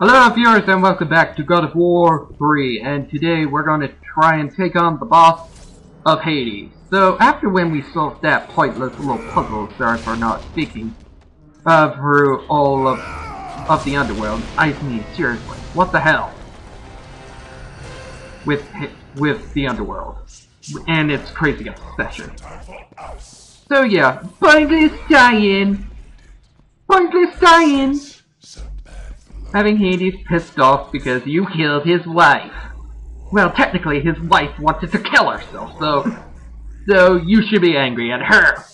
Hello viewers and welcome back to God of War 3, and today we're going to try and take on the boss of Hades. So after when we solved that pointless little puzzle, sorry for not speaking, through all of the underworld, I mean seriously, what the hell with the underworld and its crazy obsession. So yeah, pointless tie-in, having Hades pissed off because you killed his wife. Well, technically his wife wanted to kill herself, so you should be angry at her.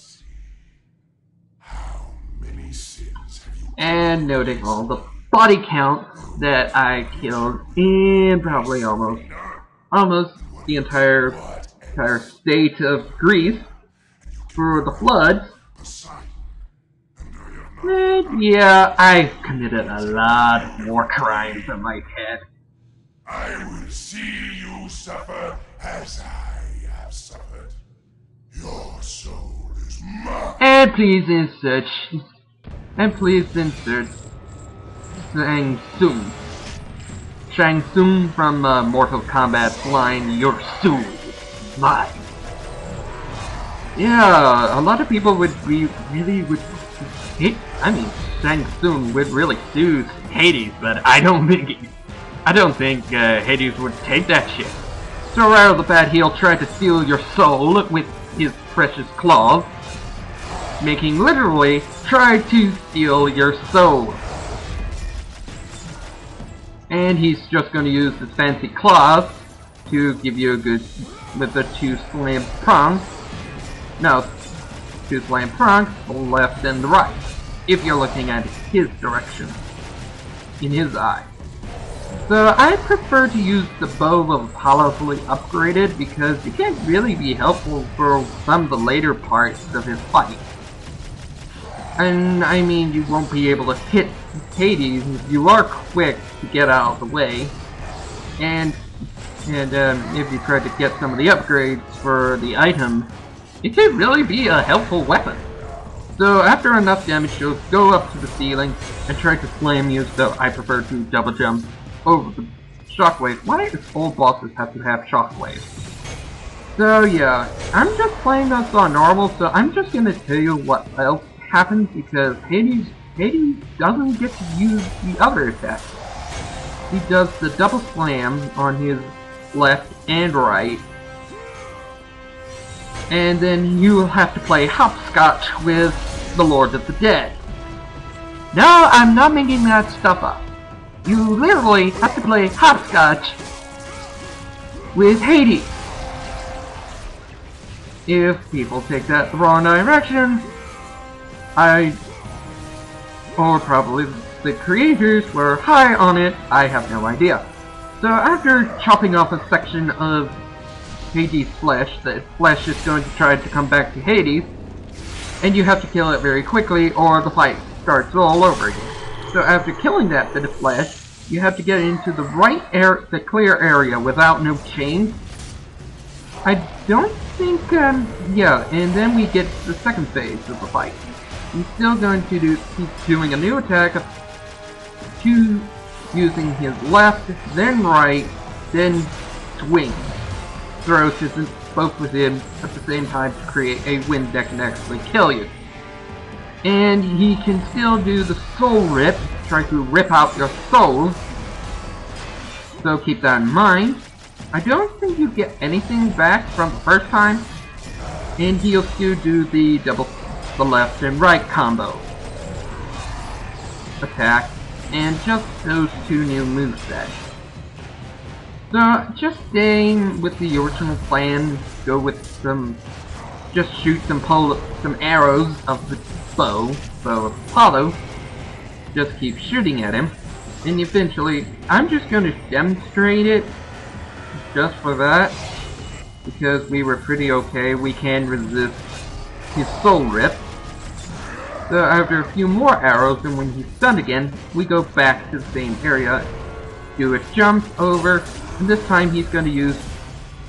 And noting all the body counts that I killed in probably almost the entire state of Greece for the floods. And yeah, I've committed a lot of more crimes in my head. I will see you suffer as I have suffered. Your soul is mine. And please insert Shang Tsung from Mortal Kombat's line, "Your soul is mine." Yeah, a lot of people would Shang Tsung would really soothe Hades, but I don't think Hades would take that shit. So right off the bat, he'll try to steal your soul with his precious claws, making literally try to steal your soul. And he's just going to use his fancy claws to give you a good with the two slam prongs, the left and the right, if you're looking at his direction, in his eye. So I prefer to use the bow of powerfully upgraded because it can't really be helpful for some of the later parts of his fight. And I mean, you won't be able to hit Hades if you are quick to get out of the way. And if you try to get some of the upgrades for the item, it can really be a helpful weapon. So after enough damage, you'll go up to the ceiling and try to slam you, so I prefer to double jump over the shockwave. Why does all bosses have to have shockwaves? So yeah, I'm just playing this on normal, so I'm just gonna tell you what else happens because Hades doesn't get to use the other attacks. He does the double slam on his left and right, and then you have to play hopscotch with the Lord of the Dead. No, I'm not making that stuff up. You literally have to play hopscotch with Hades. If people take that the wrong direction, or probably the creators were high on it, I have no idea. So after chopping off a section of Hades' flesh, the flesh is going to try to come back to Hades, and you have to kill it very quickly or the fight starts all over again. So after killing that bit of flesh, you have to get into the the clear area without no chains. I don't think, yeah, and then we get to the second phase of the fight. He's still going to keep doing a new attack of using his left, then right, then swing. Throws both with him at the same time to create a wind that can actually kill you. And he can still do the soul rip, try to rip out your soul. So keep that in mind. I don't think you get anything back from the first time. And he'll still do the left and right combo attack, and just those two new movesets. So just staying with the original plan, go with just shoot some arrows of the bow of Apollo, just keep shooting at him, and eventually, I'm just going to demonstrate it, just for that, because we were pretty okay, we can resist his soul rip. So after a few more arrows, and when he's stunned again, we go back to the same area, do a jump over, and this time he's going to use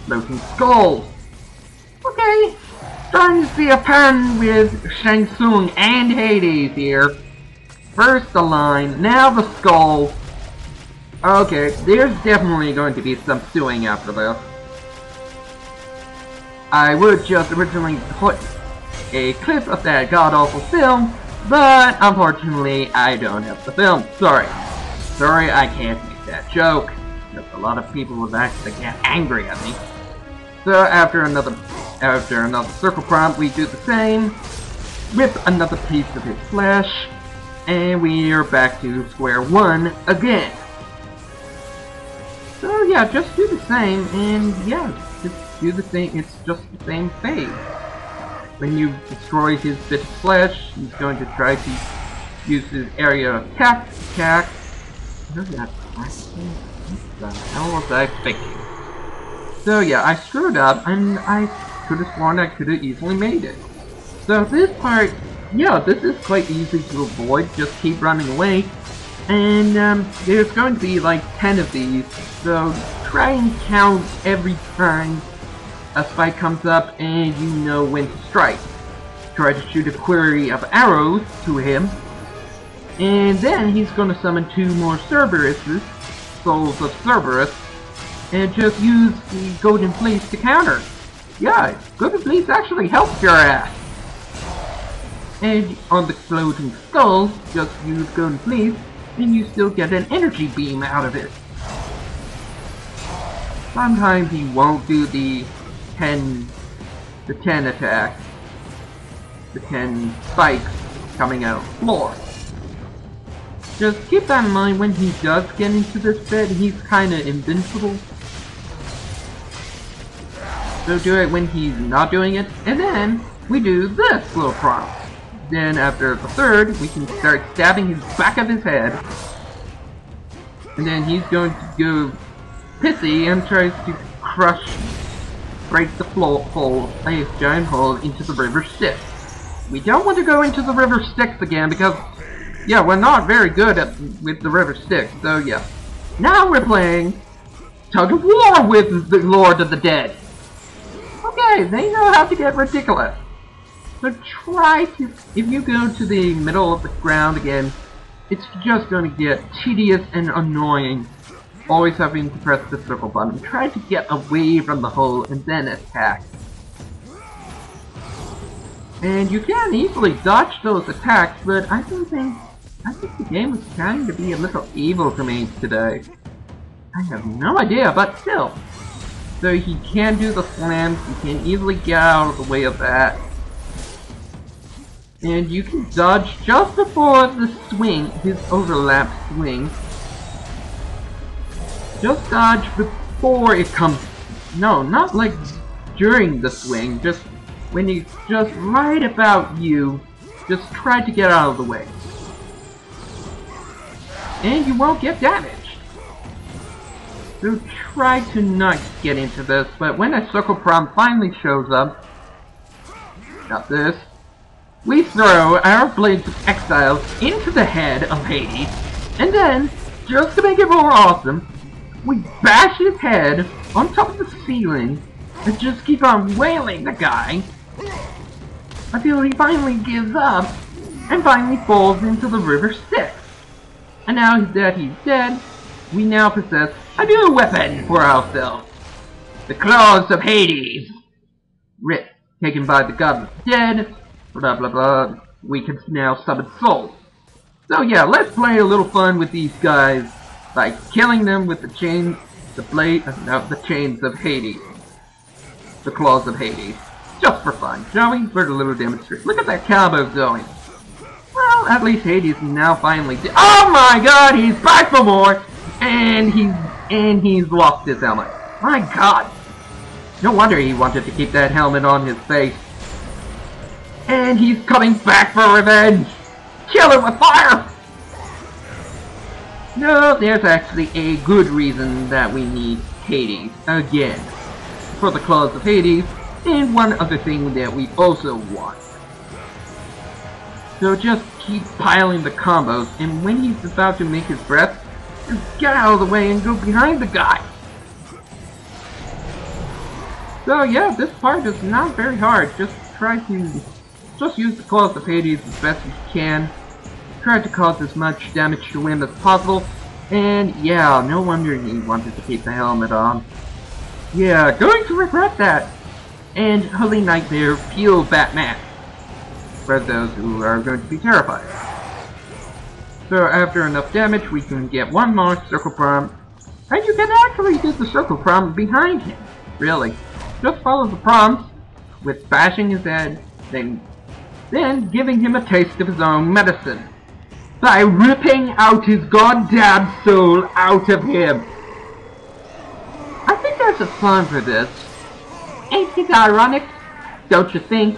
floating skulls. Okay, starting to see a pattern with Shang Tsung and Hades here. First the line, now the skull, Okay, there's definitely going to be some suing after this. I would just originally put a clip of that god-awful film, but unfortunately I don't have the film. Sorry, I can't make that joke. Because a lot of people would actually get angry at me. So after another circle prompt, we do the same. Rip another piece of his flesh, and we are back to square one again. So yeah, just do the same, and yeah, just do the same. It's just the same phase. When you destroy his bit of flesh, he's going to try to use his area of attack. What the hell was I thinking? So yeah, I screwed up, and I could have sworn I could have easily made it. So this part, yeah, this is quite easy to avoid. Just keep running away. And there's going to be like 10 of these, so try and count every time a spike comes up and you know when to strike. Try to shoot a query of arrows to him, and then he's going to summon 2 more Cerberuses, Souls of Cerberus, and just use the Golden Fleece to counter. Yeah, Golden Fleece actually helps your ass. And on the Floating Skulls, just use Golden Fleece, and you still get an energy beam out of it. Sometimes he won't do the 10 attack, the 10 spikes coming out of the floor. Just keep that in mind. When he does get into this bed, he's kinda invincible. So do it when he's not doing it, and then we do this little prompt. Then after the third, we can start stabbing his back of his head. And then he's going to go pissy and tries to break the hole, a giant hole into the River Styx. We don't want to go into the River Styx again because, yeah, we're not very good with the River Styx. So yeah, now we're playing Tug of War with the Lord of the Dead. Okay, they know how to get ridiculous. So try to, if you go to the middle of the ground again, it's just going to get tedious and annoying. Always having to press the circle button. Try to get away from the hole and then attack. And you can easily dodge those attacks, but I think the game is trying to be a little evil to me today. I have no idea, but still. So he can do the slams, you can easily get out of the way of that. And you can dodge just before the swing, his overlap swing. Just dodge before it comes. No, not like during the swing, just when he's just right about you, just try to get out of the way. And you won't get damaged. So try to not get into this, but when a circle prompt finally shows up, got this, we throw our Blades of Exile into the head of Hades, and then, just to make it more awesome, we bash his head on top of the ceiling and just keep on wailing the guy until he finally gives up and finally falls into the River Styx. And now that he's dead, we now possess a new weapon for ourselves. The Claws of Hades. Rip, taken by the god of the dead, blah blah blah, we can now summon souls. So yeah, let's play a little fun with these guys by killing them with the chains, the chains of Hades. The Claws of Hades. Just for fun, shall we? For a little demonstration. Look at that combo going. Well, at least Hades is now finally dead. Oh my god, he's back for more! And he's lost his helmet. My god! No wonder he wanted to keep that helmet on his face. And he's coming back for revenge! Kill him with fire! No, there's actually a good reason that we need Hades again. For the Claws of Hades, and one other thing that we also want. So just keep piling the combos, and when he's about to make his breath, just get out of the way and go behind the guy. So yeah, this part is not very hard. Just use the Claws of Hades as best as you can. Try to cause as much damage to him as possible. And yeah, no wonder he wanted to keep the helmet on. Yeah, going to regret that. And Holy Nightmare, peel Batman. For those who are going to be terrified. So after enough damage, we can get one more circle prompt. And you can actually do the circle prompt behind him. Really. Just follow the prompts with bashing his head, then giving him a taste of his own medicine. By ripping out his goddamn soul out of him. I think there's a song for this. Ain't it ironic? Don't you think?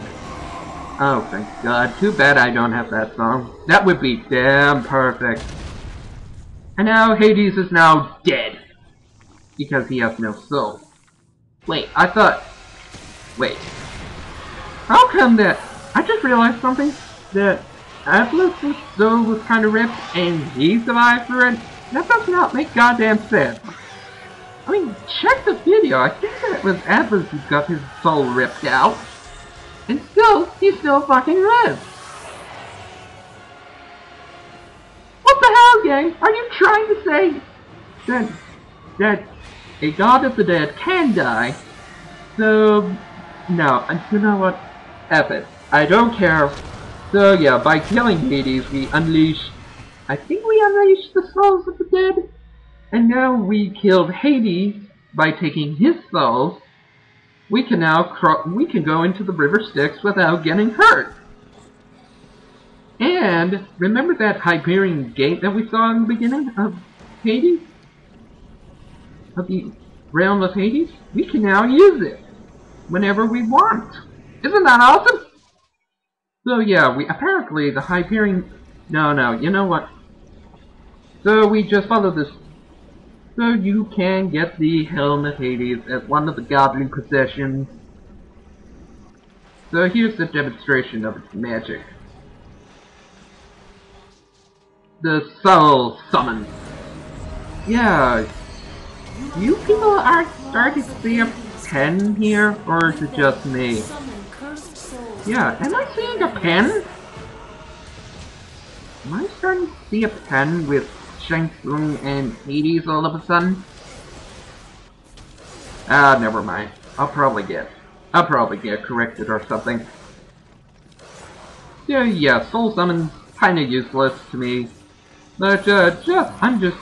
Oh, thank God. Too bad I don't have that song. That would be damn perfect. And now Hades is now dead. Because he has no soul. Wait, I thought... Wait. How come that... I just realized something. That Atlas' soul was kind of ripped and he survived for it. That does not make goddamn sense. I mean, check the video. I think that it was Atlas who got his soul ripped out. And he still fucking lives. What the hell, gang? Are you trying to say that a god of the dead can die? So, no. And you know what? F it. I don't care. So yeah, by killing Hades, we unleashed... I think we unleashed the souls of the dead? And now we killed Hades by taking his souls. We can now go into the River Styx without getting hurt. And remember that Hyperion gate that we saw in the beginning of Hades? Of the realm of Hades? We can now use it whenever we want. Isn't that awesome? So yeah, apparently the Hyperion... No, you know what? So we just follow this. So you can get the Helm of Hades as one of the goblin possessions. So here's the demonstration of its magic. The Soul Summon. Yeah, you people are starting to see a pen here, or is it just me? Yeah, am I seeing a pen? Am I starting to see a pen with Shang Tsung and Hades all of a sudden? Ah, never mind. I'll probably get corrected or something. Yeah, Soul Summon's kinda useless to me. But, I'm just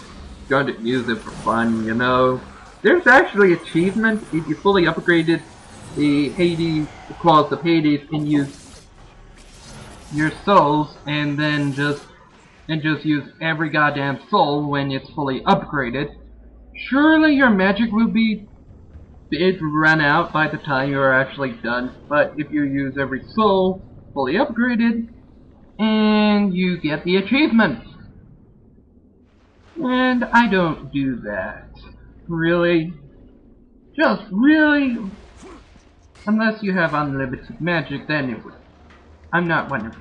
going to use it for fun, you know? There's actually achievement if you fully upgraded the Claws of Hades and use your souls and then just use every goddamn soul when it's fully upgraded. Surely your magic will be run out by the time you're actually done. But if you use every soul fully upgraded, and you get the achievement. And I don't do that. Really? Just really? Unless you have unlimited magic, then it would. I'm not 100%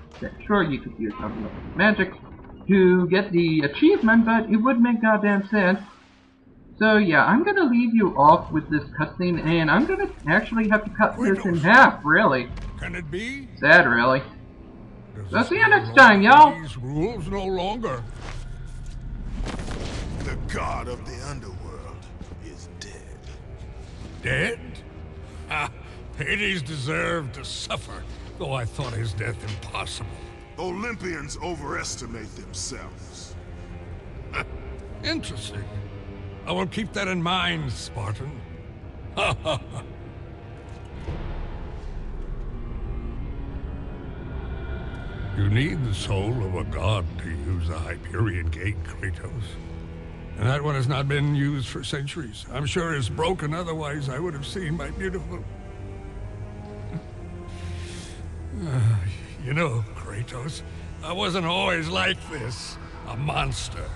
sure you could use unlimited magic to get the achievement, but it would make goddamn sense. So yeah, I'm gonna leave you off with this cutscene, and I'm gonna actually have to cut this in half, really. Can it be? Sad, really. So see you next time, y'all! These rules no longer. The god of the underworld is dead. Dead? Ah, Hades deserved to suffer, though I thought his death impossible. Olympians overestimate themselves. Interesting. I will keep that in mind, Spartan. Ha ha ha. You need the soul of a god to use the Hyperion Gate, Kratos. And that one has not been used for centuries. I'm sure it's broken, otherwise I would have seen my beautiful... You know, Kratos, I wasn't always like this. A monster.